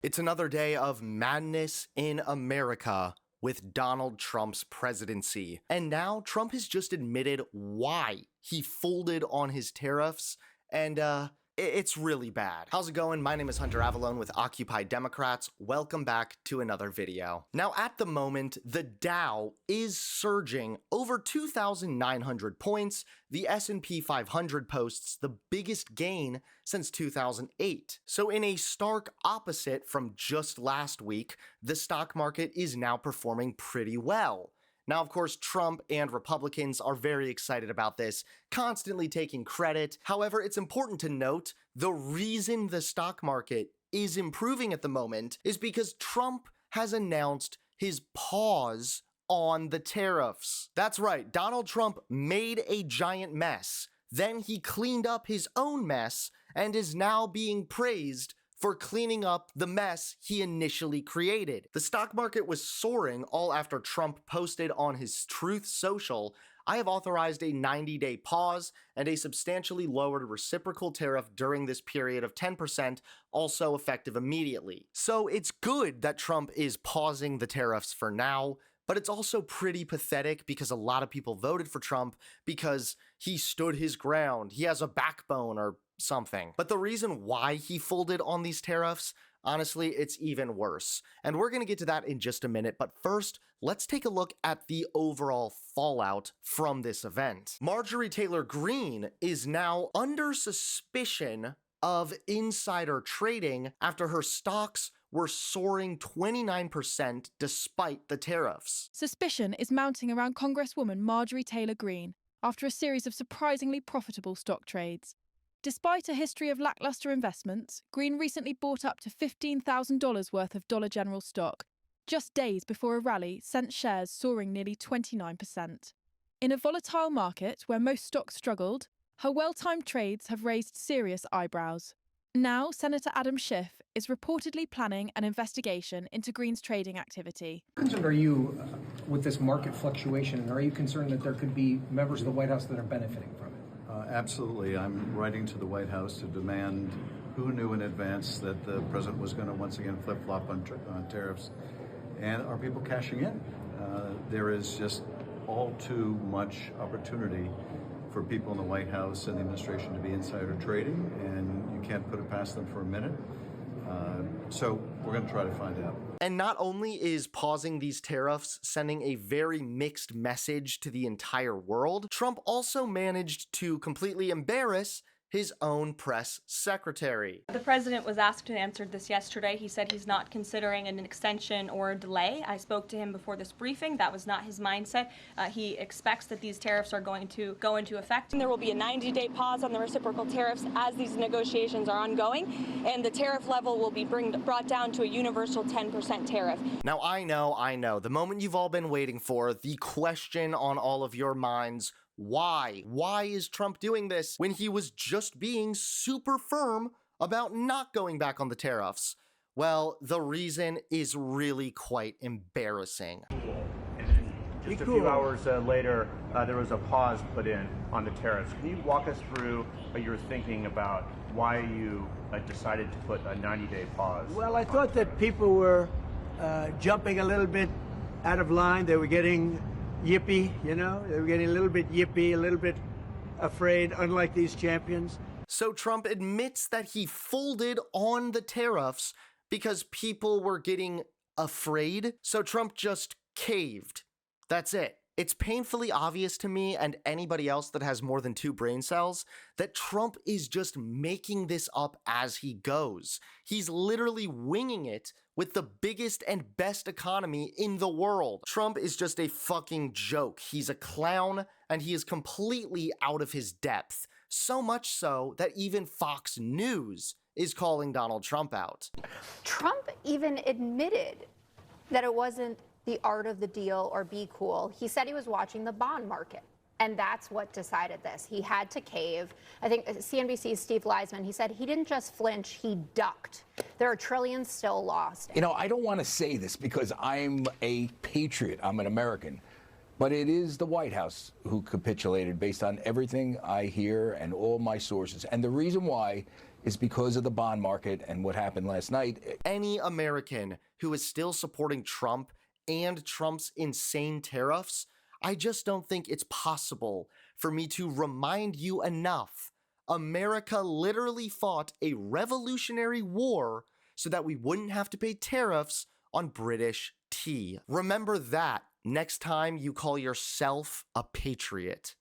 It's another day of madness in America with Donald Trump's presidency. And now Trump has just admitted why he folded on his tariffs, and it's really bad. How's it going? My name is Hunter Avalone with Occupy Democrats. Welcome back to another video. Now, at the moment, the Dow is surging over 2,900 points. The S&P 500 posts the biggest gain since 2008. So in a stark opposite from just last week, the stock market is now performing pretty well. Now, of course, Trump and Republicans are very excited about this, constantly taking credit. However, it's important to note the reason the stock market is improving at the moment is because Trump has announced his pause on the tariffs. That's right, Donald Trump made a giant mess. Then he cleaned up his own mess and is now being praised for cleaning up the mess he initially created. The stock market was soaring all after Trump posted on his Truth Social, "I have authorized a 90-day pause and a substantially lowered reciprocal tariff during this period of 10%, also effective immediately." So it's good that Trump is pausing the tariffs for now, but it's also pretty pathetic because a lot of people voted for Trump because he stood his ground, he has a backbone or something. But the reason why he folded on these tariffs, honestly, it's even worse. And we're going to get to that in just a minute, but first, let's take a look at the overall fallout from this event. Marjorie Taylor Greene is now under suspicion of insider trading after her stocks were soaring 29% despite the tariffs. Suspicion is mounting around Congresswoman Marjorie Taylor Greene after a series of surprisingly profitable stock trades. Despite a history of lackluster investments, Greene recently bought up to $15,000 worth of Dollar General stock, just days before a rally sent shares soaring nearly 29%. In a volatile market where most stocks struggled, her well-timed trades have raised serious eyebrows. Now, Senator Adam Schiff is reportedly planning an investigation into Greene's trading activity. How concerned are you with this market fluctuation, and are you concerned that there could be members of the White House that are benefiting from it? Absolutely. I'm writing to the White House to demand who knew in advance that the president was going to once again flip-flop on tariffs, and are people cashing in? There is just all too much opportunity for people in the White House and the administration to be insider trading, and you can't put it past them for a minute. So we're going to try to find out. And not only is pausing these tariffs sending a very mixed message to the entire world, Trump also managed to completely embarrass his own press secretary. The president was asked and answered this yesterday. He said he's not considering an extension or a delay. I spoke to him before this briefing. That was not his mindset. He expects that these tariffs are going to go into effect. And there will be a 90-day pause on the reciprocal tariffs as these negotiations are ongoing, and the tariff level will be brought down to a universal 10% tariff. Now, I know, the moment you've all been waiting for, the question on all of your minds: why? Why is Trump doing this when he was just being super firm about not going back on the tariffs? Well, the reason is really quite embarrassing. Just a few hours later, there was a pause put in on the tariffs. Can you walk us through what you were thinking about why you decided to put a 90-day pause? Well, I thought that people were jumping a little bit out of line. They were getting yippy, you know? They were getting a little bit yippy, a little bit afraid, unlike these champions. So Trump admits that he folded on the tariffs because people were getting afraid. So Trump just caved. That's it. It's painfully obvious to me and anybody else that has more than 2 brain cells that Trump is just making this up as he goes. He's literally winging it with the biggest and best economy in the world. Trump is just a fucking joke. He's a clown, and he is completely out of his depth. So much so that even Fox News is calling Donald Trump out. Trump even admitted that it wasn't the art of the deal or be cool. He said he was watching the bond market, and that's what decided this. He had to cave. I think CNBC's Steve Leisman, he said he didn't just flinch, he ducked. There are trillions still lost. You know, I don't want to say this because I'm a patriot, I'm an American, but it is the White House who capitulated based on everything I hear and all my sources. And the reason why is because of the bond market and what happened last night. Any American who is still supporting Trump and Trump's insane tariffs, I just don't think it's possible for me to remind you enough. America literally fought a revolutionary war so that we wouldn't have to pay tariffs on British tea. Remember that next time you call yourself a patriot.